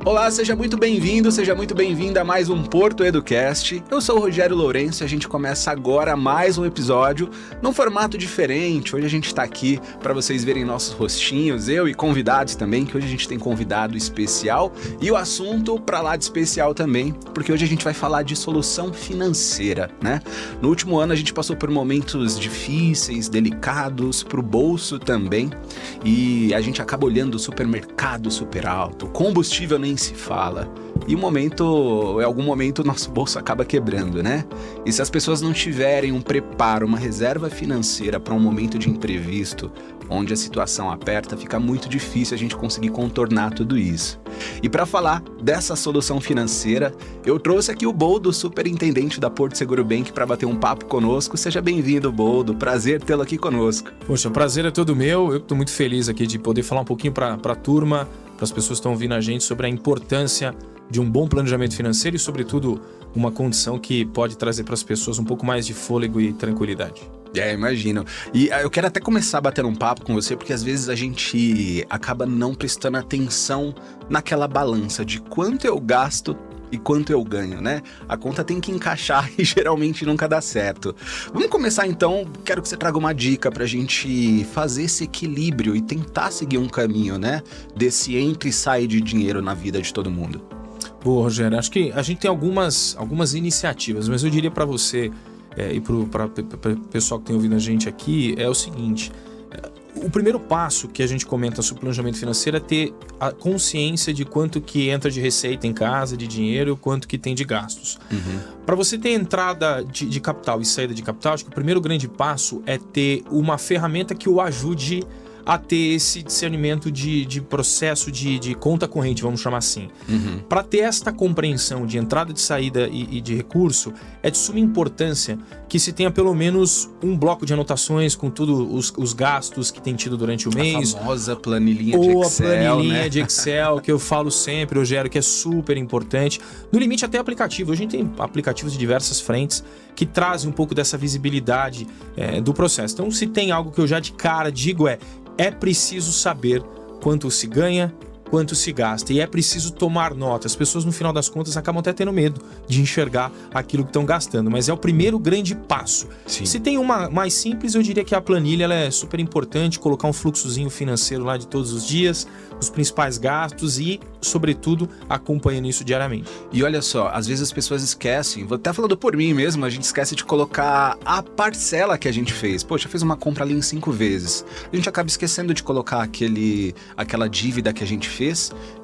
Olá, seja muito bem-vindo, seja muito bem-vinda a mais um Porto Educast. Eu sou o Rogério Lourenço e a gente começa agora mais um episódio num formato diferente. Hoje a gente está aqui para vocês verem nossos rostinhos, eu e convidados também, que hoje a gente tem convidado especial e o assunto para lá de especial também, porque hoje a gente vai falar de solução financeira, né? No último ano a gente passou por momentos difíceis, delicados, pro bolso também, e a gente acaba olhando o supermercado super alto, combustível nem se fala. E em algum momento o nosso bolso acaba quebrando, né? E se as pessoas não tiverem um preparo, uma reserva financeira para um momento de imprevisto, onde a situação aperta, fica muito difícil a gente conseguir contornar tudo isso. E para falar dessa solução financeira, eu trouxe aqui o Boldo, superintendente da Porto Seguro Bank, para bater um papo conosco. Seja bem-vindo, Boldo. Prazer tê-lo aqui conosco. Poxa, o prazer é todo meu. Eu estou muito feliz aqui de poder falar um pouquinho para a turma, para as pessoas que estão ouvindo a gente, sobre a importância de um bom planejamento financeiro e, sobretudo, uma condição que pode trazer para as pessoas um pouco mais de fôlego e tranquilidade. Imagino. E eu quero até começar batendo um papo com você, porque às vezes a gente acaba não prestando atenção naquela balança de quanto eu gasto e quanto eu ganho, né? A conta tem que encaixar e geralmente nunca dá certo. Vamos começar então, quero que você traga uma dica pra gente fazer esse equilíbrio e tentar seguir um caminho, né? Desse entra e sai de dinheiro na vida de todo mundo. Boa, Rogério. Acho que a gente tem algumas iniciativas, mas eu diria para você e para o pessoal que tem ouvido a gente aqui é o seguinte: o primeiro passo que a gente comenta sobre planejamento financeiro é ter a consciência de quanto que entra de receita em casa, de dinheiro, e o quanto que tem de gastos. Para você ter entrada de capital e saída de capital, acho que o primeiro grande passo é ter uma ferramenta que o ajude a ter esse discernimento de processo de conta corrente, vamos chamar assim. Para ter esta compreensão de entrada, de saída e de recurso, é de suma importância que se tenha pelo menos um bloco de anotações com todos os gastos que tem tido durante o mês. A famosa planilhinha de Excel, ou a planilhinha, né, de Excel, que eu falo sempre, Rogério, que é super importante. No limite, até aplicativo. A gente tem aplicativos de diversas frentes que trazem um pouco dessa visibilidade do processo. Então, se tem algo que eu já de cara digo é preciso saber quanto se ganha, quanto se gasta. E é preciso tomar nota. As pessoas, no final das contas, acabam até tendo medo de enxergar aquilo que estão gastando. Mas é o primeiro grande passo. Sim. Se tem uma mais simples, eu diria que a planilha ela é super importante. Colocar um fluxozinho financeiro lá de todos os dias, os principais gastos e, sobretudo, acompanhando isso diariamente. E olha só, às vezes as pessoas esquecem, vou até falando por mim mesmo, a gente esquece de colocar a parcela que a gente fez. Poxa, fez uma compra ali em 5 vezes. A gente acaba esquecendo de colocar aquela dívida que a gente fez.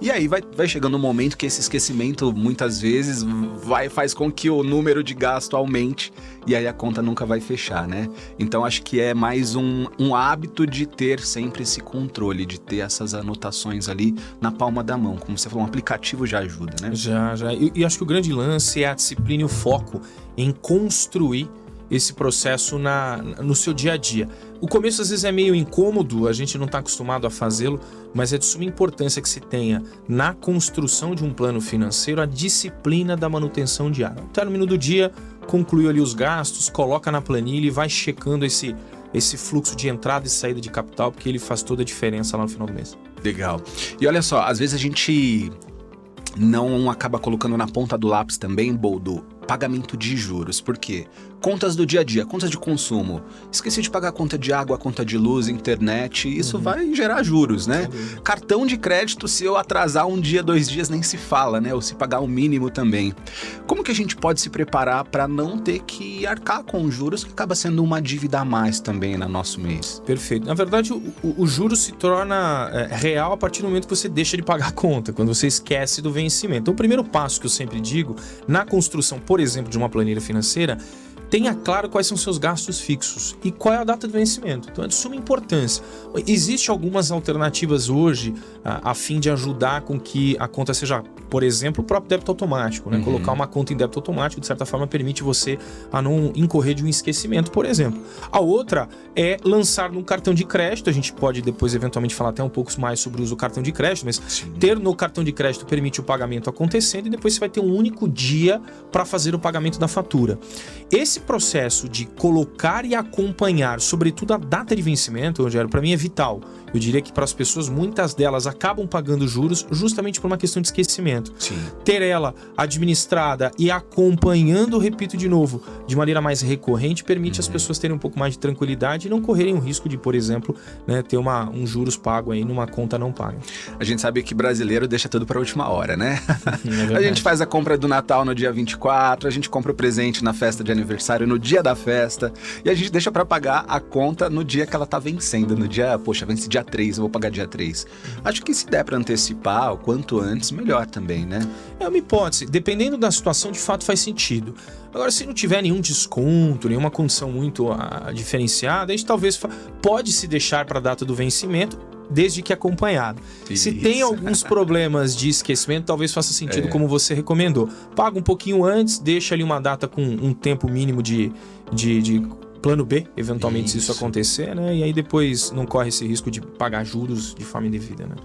E aí vai chegando um momento que esse esquecimento muitas vezes faz com que o número de gasto aumente e aí a conta nunca vai fechar, né? Então acho que é mais um hábito de ter sempre esse controle, de ter essas anotações ali na palma da mão. Como você falou, um aplicativo já ajuda, né? Já. E acho que o grande lance é a disciplina e o foco em construir esse processo no seu dia a dia. O começo às vezes é meio incômodo, a gente não está acostumado a fazê-lo, mas é de suma importância que se tenha na construção de um plano financeiro a disciplina da manutenção diária. No término do dia, conclui ali os gastos, coloca na planilha e vai checando esse fluxo de entrada e saída de capital, porque ele faz toda a diferença lá no final do mês. Legal. E olha só, às vezes a gente não acaba colocando na ponta do lápis também, Boldo, pagamento de juros. Por quê? Contas do dia a dia, contas de consumo. Esqueci de pagar a conta de água, a conta de luz, internet, isso vai gerar juros, né? Cartão de crédito, se eu atrasar um dia, 2 dias, nem se fala, né? Ou se pagar o mínimo também. Como que a gente pode se preparar para não ter que arcar com juros, que acaba sendo uma dívida a mais também no nosso mês? Perfeito. Na verdade, o juro se torna real a partir do momento que você deixa de pagar a conta, quando você esquece do vencimento. Então, o primeiro passo que eu sempre digo, na construção, por exemplo, de uma planilha financeira, tenha claro quais são seus gastos fixos e qual é a data do vencimento. Então é de suma importância. Existem algumas alternativas hoje a fim de ajudar com que a conta seja Por exemplo, o próprio débito automático, né? Colocar uma conta em débito automático, de certa forma, permite você a não incorrer de um esquecimento, por exemplo. A outra é lançar num cartão de crédito. A gente pode depois, eventualmente, falar até um pouco mais sobre o uso do cartão de crédito, mas ter no cartão de crédito permite o pagamento acontecendo e depois você vai ter um único dia para fazer o pagamento da fatura. Esse processo de colocar e acompanhar, sobretudo a data de vencimento, Rogério, para mim é vital. Eu diria que para as pessoas, muitas delas acabam pagando juros justamente por uma questão de esquecimento. Sim. Ter ela administrada e acompanhando, repito de novo, de maneira mais recorrente, permite as pessoas terem um pouco mais de tranquilidade e não correrem o risco de, por exemplo, né, ter um juros pago aí numa conta não paga. A gente sabe que brasileiro deixa tudo para a última hora, né? A gente faz a compra do Natal no dia 24, a gente compra o presente na festa de aniversário no dia da festa e a gente deixa para pagar a conta no dia que ela tá vencendo, no dia, poxa, vence dia 3, eu vou pagar dia 3. Acho que se der para antecipar o quanto antes, melhor também, né? É uma hipótese, dependendo da situação, de fato faz sentido. Agora, se não tiver nenhum desconto, nenhuma condição muito diferenciada, a gente talvez pode se deixar para a data do vencimento, desde que acompanhado. Isso. Se tem alguns problemas de esquecimento, talvez faça sentido como você recomendou. Paga um pouquinho antes, deixa ali uma data com um tempo mínimo de plano B, eventualmente, se isso acontecer, né? E aí depois não corre esse risco de pagar juros de forma indevida, né?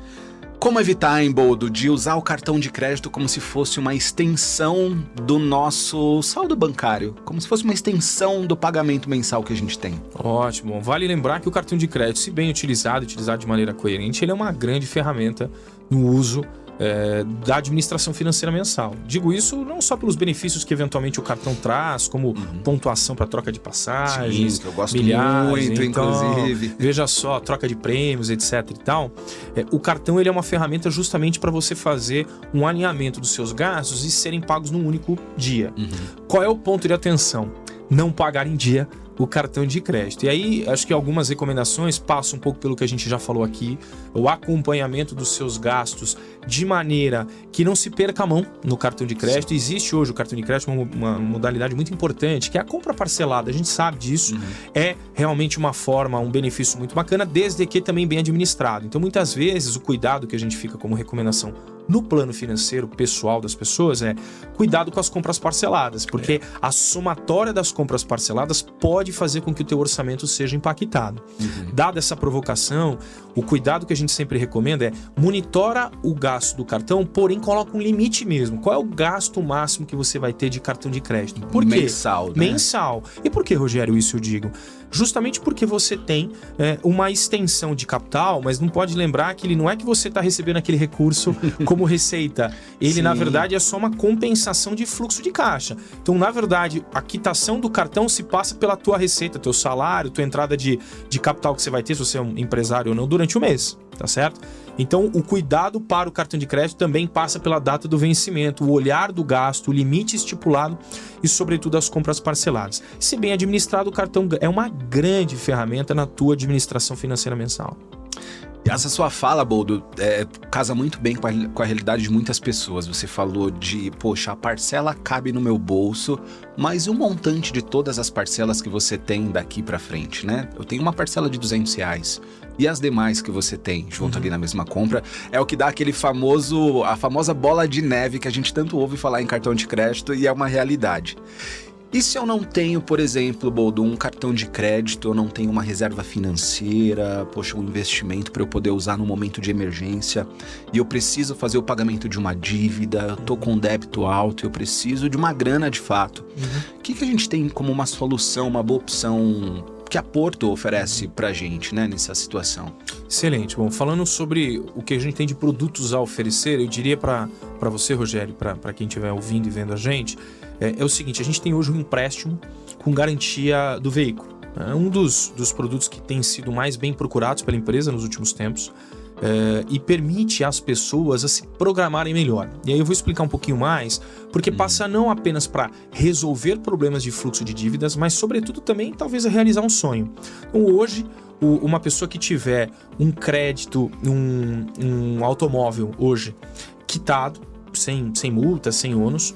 Como evitar, hein, Boldo, de usar o cartão de crédito como se fosse uma extensão do nosso saldo bancário, como se fosse uma extensão do pagamento mensal que a gente tem? Ótimo. Vale lembrar que o cartão de crédito, se bem utilizado de maneira coerente, ele é uma grande ferramenta no uso da administração financeira mensal. Digo isso não só pelos benefícios que eventualmente o cartão traz, como pontuação para troca de passagens, que eu gosto milhares, muito, inclusive. Veja só, troca de prêmios, etc e tal. O cartão ele é uma ferramenta justamente para você fazer um alinhamento dos seus gastos e serem pagos num único dia. Qual é o ponto de atenção? Não pagar em dia o cartão de crédito. E aí, acho que algumas recomendações passam um pouco pelo que a gente já falou aqui, o acompanhamento dos seus gastos de maneira que não se perca a mão no cartão de crédito. Sim. Existe hoje o cartão de crédito uma modalidade muito importante, que é a compra parcelada. A gente sabe disso. É realmente uma forma, um benefício muito bacana, desde que também bem administrado. Então, muitas vezes, o cuidado que a gente fica como recomendação no plano financeiro pessoal das pessoas é cuidado com as compras parceladas, porque a somatória das compras parceladas pode fazer com que o teu orçamento seja impactado. Dada essa provocação, o cuidado que a gente sempre recomenda é monitora o gasto do cartão, porém coloca um limite mesmo. Qual é o gasto máximo que você vai ter de cartão de crédito? Por quê? Mensal, né? Mensal. E por que, Rogério, isso eu digo? Justamente porque você tem uma extensão de capital, mas não pode lembrar que ele não é que você está recebendo aquele recurso como receita. Ele, na verdade, é só uma compensação de fluxo de caixa. Então, na verdade, a quitação do cartão se passa pela tua receita, teu salário, tua entrada de capital que você vai ter, se você é um empresário ou não, durante o mês, tá certo? Então, o cuidado para o cartão de crédito também passa pela data do vencimento, o olhar do gasto, o limite estipulado e, sobretudo, as compras parceladas. Se bem administrado, o cartão é uma grande ferramenta na tua administração financeira mensal. Essa sua fala, Boldo, casa muito bem com a realidade de muitas pessoas. Você falou de, poxa, a parcela cabe no meu bolso, mas o montante de todas as parcelas que você tem daqui pra frente, né? Eu tenho uma parcela de R$200 e as demais que você tem junto ali na mesma compra é o que dá a famosa bola de neve que a gente tanto ouve falar em cartão de crédito e é uma realidade. E se eu não tenho, por exemplo, Boldo, um cartão de crédito, eu não tenho uma reserva financeira, poxa, um investimento para eu poder usar no momento de emergência, e eu preciso fazer o pagamento de uma dívida, eu tô com um débito alto, eu preciso de uma grana de fato. O que a gente tem como uma solução, uma boa opção que a Porto oferece pra gente, né, nessa situação? Excelente. Bom, falando sobre o que a gente tem de produtos a oferecer, eu diria para você, Rogério, para quem estiver ouvindo e vendo a gente, é o seguinte: a gente tem hoje um empréstimo com garantia do veículo. É um dos produtos que tem sido mais bem procurados pela empresa nos últimos tempos. E permite às pessoas a se programarem melhor. E aí eu vou explicar um pouquinho mais, porque passa não apenas para resolver problemas de fluxo de dívidas, mas sobretudo também talvez a realizar um sonho. Então hoje, uma pessoa que tiver um crédito, um automóvel hoje quitado, sem multa, sem ônus,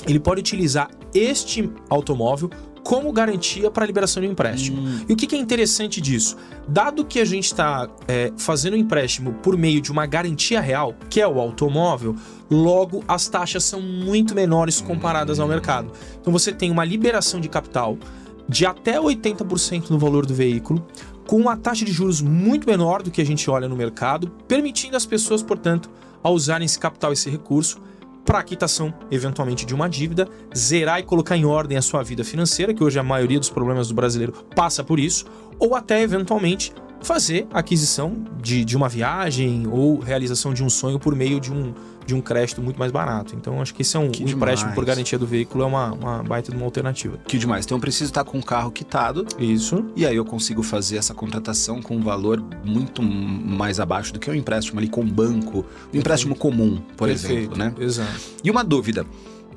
ele pode utilizar este automóvel como garantia para a liberação de um empréstimo. E o que é interessante disso? Dado que a gente está fazendo um empréstimo por meio de uma garantia real, que é o automóvel, logo as taxas são muito menores comparadas ao mercado. Então você tem uma liberação de capital de até 80% no valor do veículo, com uma taxa de juros muito menor do que a gente olha no mercado, permitindo às pessoas, portanto, a usarem esse capital, esse recurso, para a quitação, eventualmente, de uma dívida, zerar e colocar em ordem a sua vida financeira, que hoje a maioria dos problemas do brasileiro passa por isso, ou até, eventualmente, fazer a aquisição de uma viagem ou realização de um sonho por meio de um crédito muito mais barato. Então, acho que esse é um empréstimo por garantia do veículo, é uma baita de uma alternativa. Que demais. Então, eu preciso estar com o carro quitado. Isso. E aí eu consigo fazer essa contratação com um valor muito mais abaixo do que um empréstimo ali com o banco, um empréstimo comum, por exemplo, né? Exato. E uma dúvida.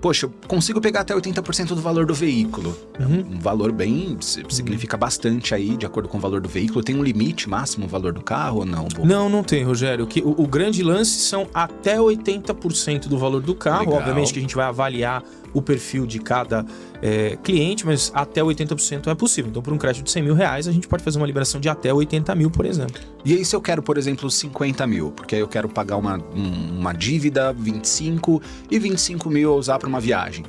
Poxa, eu consigo pegar até 80% do valor do veículo. Um valor bem... significa bastante aí, de acordo com o valor do veículo. Tem um limite máximo o valor do carro ou não? Não tem, Rogério. O grande lance são até 80% do valor do carro. Legal. Obviamente que a gente vai avaliar o perfil de cada cliente, mas até 80% é possível. Então, por um crédito de 100 mil reais, a gente pode fazer uma liberação de até 80 mil, por exemplo. E aí, se eu quero, por exemplo, 50 mil, porque aí eu quero pagar uma dívida, 25, e 25 mil eu usar para uma viagem.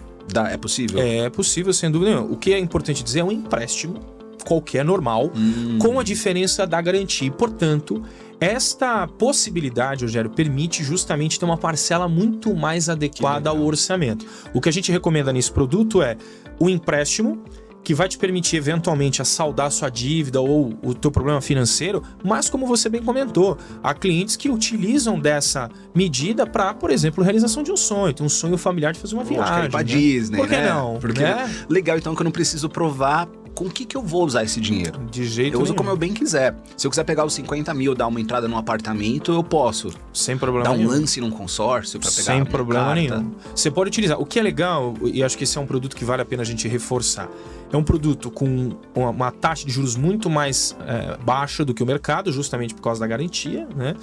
É possível? É possível, sem dúvida nenhuma. O que é importante dizer é um empréstimo qualquer, normal, com a diferença da garantia. E, portanto, esta possibilidade, Rogério, permite justamente ter uma parcela muito mais adequada ao orçamento. O que a gente recomenda nesse produto é o empréstimo, que vai te permitir eventualmente a saldar sua dívida ou o teu problema financeiro, mas como você bem comentou, há clientes que utilizam dessa medida para, por exemplo, realização de um sonho, tem um sonho familiar de fazer uma viagem. Pra Disney, Por que né? não? Porque né? Legal, então, que eu não preciso provar com o que eu vou usar esse dinheiro. De jeito Eu uso nenhum. como eu bem quiser. Se eu quiser pegar os 50 mil, dar uma entrada num apartamento, eu posso. Sem problema Dar um nenhum. lance num consórcio pra pegar Sem uma problema carta. nenhum. Você pode utilizar. O que é legal, e acho que esse é um produto que vale a pena a gente reforçar, é um produto com uma taxa de juros muito mais baixa do que o mercado, justamente por causa da garantia, né?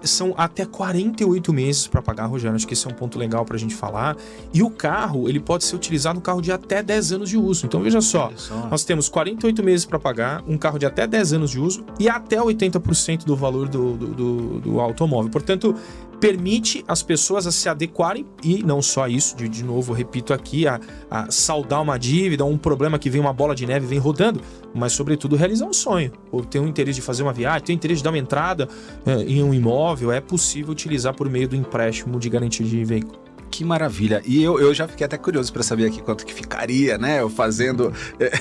São até 48 meses para pagar, Rogério. Acho que esse é um ponto legal para a gente falar. E o carro, ele pode ser utilizado, um carro de até 10 anos de uso. Então, veja só, nós temos 48 meses para pagar, um carro de até 10 anos de uso e até 80% do valor do automóvel. Portanto, permite as pessoas a se adequarem e não só isso, de novo, repito aqui, a saldar uma dívida, um problema que vem uma bola de neve e vem rodando, mas sobretudo realizar um sonho, ou ter um interesse de fazer uma viagem, ter um interesse de dar uma entrada em um imóvel, é possível utilizar por meio do empréstimo de garantia de veículo. Que maravilha. E eu já fiquei até curioso para saber aqui quanto que ficaria, né? Eu fazendo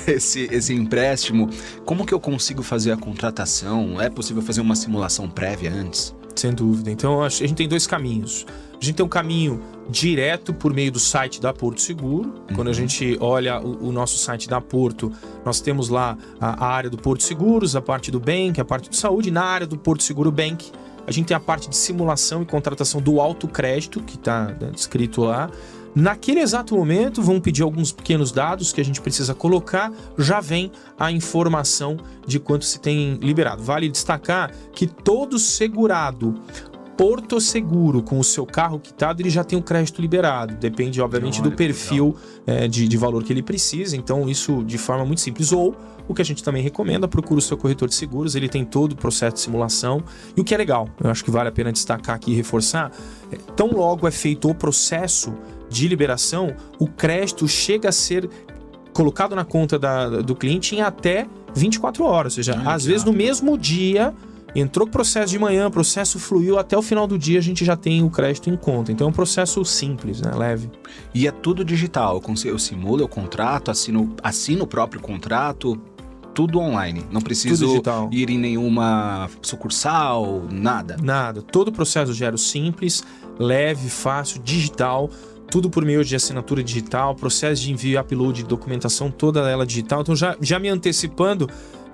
esse empréstimo. Como que eu consigo fazer a contratação? É possível fazer uma simulação prévia antes? Sem dúvida. Então, a gente tem dois caminhos. A gente tem um caminho direto por meio do site da Porto Seguro. Quando a gente olha o nosso site da Porto, nós temos lá a área do Porto Seguros, a parte do Bank, a parte de saúde. Na área do Porto Seguro Bank, a gente tem a parte de simulação e contratação do autocrédito, que está descrito lá. Naquele exato momento, vão pedir alguns pequenos dados que a gente precisa colocar, já vem a informação de quanto se tem liberado. Vale destacar que todo segurado Porto Seguro com o seu carro quitado, ele já tem o crédito liberado. Depende, obviamente, do perfil de valor que ele precisa. Então, isso de forma muito simples. Ou, o que a gente também recomenda, procura o seu corretor de seguros. Ele tem todo o processo de simulação. E o que é legal, eu acho que vale a pena destacar aqui e reforçar, tão logo é feito o processo de liberação, o crédito chega a ser colocado na conta do cliente em até 24 horas. Ou seja, às vezes no mesmo dia... Entrou o processo de manhã, o processo fluiu, até o final do dia a gente já tem o crédito em conta. Então é um processo simples, né? Leve. E é tudo digital, eu simulo, eu contrato, assino o próprio contrato, tudo online. Não preciso ir em nenhuma sucursal, nada. Nada. Todo o processo gera simples, leve, fácil, digital. Tudo por meio de assinatura digital, processo de envio e upload de documentação, toda ela digital. Então já me antecipando,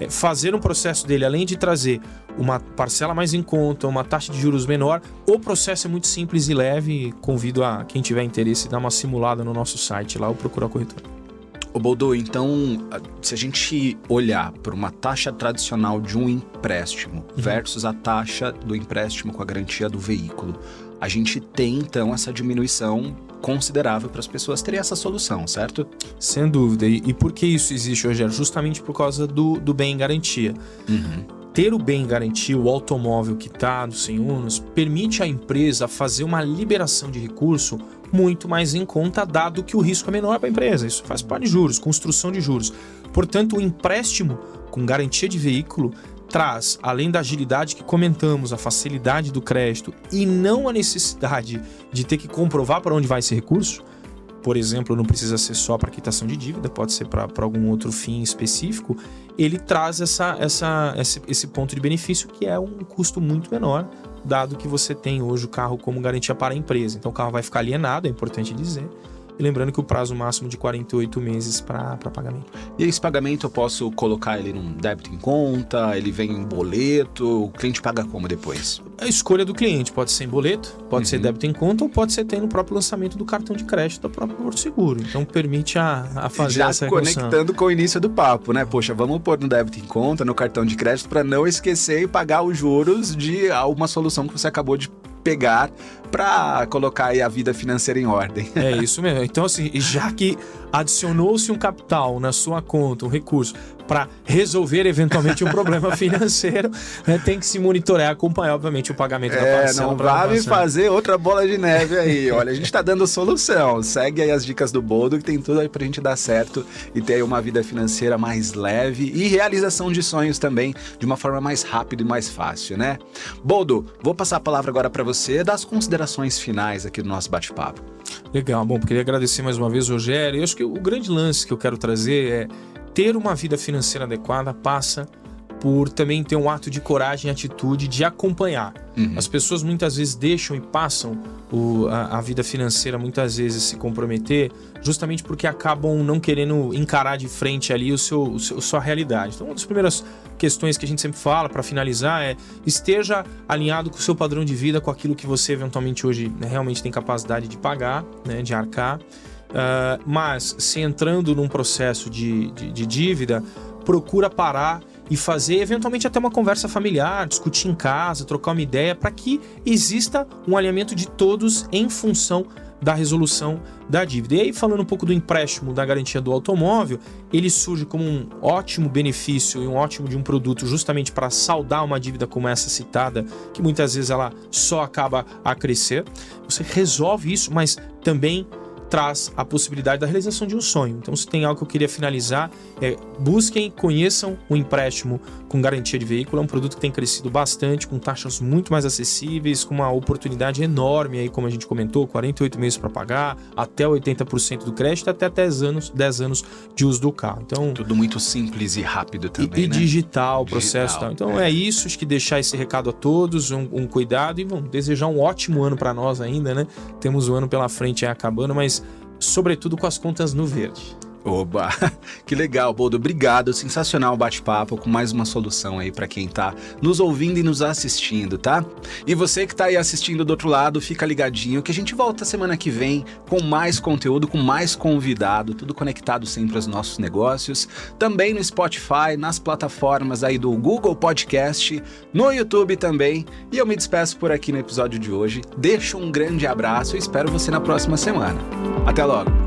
fazer um processo dele, além de trazer uma parcela mais em conta, uma taxa de juros menor, o processo é muito simples e leve. Convido a quem tiver interesse a dar uma simulada no nosso site lá ou procurar o corretor. Ô Boldo, então, se a gente olhar para uma taxa tradicional de um empréstimo versus a taxa do empréstimo com a garantia do veículo, a gente tem, então, essa diminuição considerável para as pessoas terem essa solução, certo? Sem dúvida. E por que isso existe, Rogério? Justamente por causa do bem em garantia. Ter o bem em garantia, o automóvel quitado, sem ônus, permite à empresa fazer uma liberação de recurso muito mais em conta, dado que o risco é menor para a empresa. Isso faz parte de juros, construção de juros. Portanto, o empréstimo com garantia de veículo traz, além da agilidade que comentamos, a facilidade do crédito e não a necessidade de ter que comprovar para onde vai esse recurso. Por exemplo, não precisa ser só para quitação de dívida, pode ser para algum outro fim específico. Ele traz esse ponto de benefício, que é um custo muito menor, dado que você tem hoje o carro como garantia para a empresa. Então o carro vai ficar alienado, é importante dizer. E lembrando que o prazo máximo de 48 meses para pagamento. E esse pagamento eu posso colocar ele num débito em conta, ele vem em boleto, o cliente paga como depois? A escolha do cliente pode ser em boleto, pode ser débito em conta ou pode ser no próprio lançamento do cartão de crédito da própria Porto Seguro. Então permite a fazer já essa conectando com o início do papo, né? Poxa, vamos pôr no débito em conta, no cartão de crédito, para não esquecer e pagar os juros de alguma solução que você acabou de pegar para colocar aí a vida financeira em ordem. É isso mesmo. Então, assim, já que adicionou-se um capital na sua conta, um recurso, para resolver eventualmente um problema financeiro, tem que se monitorar e acompanhar, obviamente, o pagamento da parcela. Não vale fazer outra bola de neve aí. Olha, a gente tá dando solução. Segue aí as dicas do Boldo, que tem tudo aí pra gente dar certo e ter aí uma vida financeira mais leve e realização de sonhos também de uma forma mais rápida e mais fácil, né? Boldo, vou passar a palavra agora para você das considerações finais aqui do nosso bate-papo. Legal, bom, queria agradecer mais uma vez, Rogério. Eu acho que o grande lance que eu quero trazer é ter uma vida financeira adequada passa por também ter um ato de coragem e atitude de acompanhar. As pessoas muitas vezes deixam e passam a vida financeira muitas vezes se comprometer justamente porque acabam não querendo encarar de frente ali sua realidade. Então, uma das primeiras questões que a gente sempre fala para finalizar é esteja alinhado com o seu padrão de vida, com aquilo que você eventualmente hoje realmente tem capacidade de pagar, né, de arcar. Mas se entrando num processo de dívida, procura parar e fazer eventualmente até uma conversa familiar, discutir em casa, trocar uma ideia para que exista um alinhamento de todos em função da resolução da dívida. E aí, falando um pouco do empréstimo da garantia do automóvel, ele surge como um ótimo benefício e um ótimo de um produto justamente para saldar uma dívida como essa citada, que muitas vezes ela só acaba a crescer. Você resolve isso, mas também traz a possibilidade da realização de um sonho. Então, se tem algo que eu queria finalizar, busquem, conheçam o empréstimo com garantia de veículo. É um produto que tem crescido bastante, com taxas muito mais acessíveis, com uma oportunidade enorme, aí, como a gente comentou, 48 meses para pagar, até 80% do crédito, até 10 anos de uso do carro. Então, tudo muito simples e rápido também, e né? Digital, o processo. Tal. Então, é isso. Acho que deixar esse recado a todos, um cuidado e vamos desejar um ótimo ano para nós ainda, né? Temos o ano pela frente aí acabando, mas sobretudo com as contas no verde. Oba, que legal, Boldo. Obrigado, sensacional o bate-papo com mais uma solução aí para quem tá nos ouvindo e nos assistindo, tá? E você que tá aí assistindo do outro lado, fica ligadinho que a gente volta semana que vem com mais conteúdo, com mais convidado, tudo conectado sempre aos nossos negócios, também no Spotify, nas plataformas aí do Google Podcast, no YouTube também. E eu me despeço por aqui no episódio de hoje. Deixo um grande abraço e espero você na próxima semana. Até logo!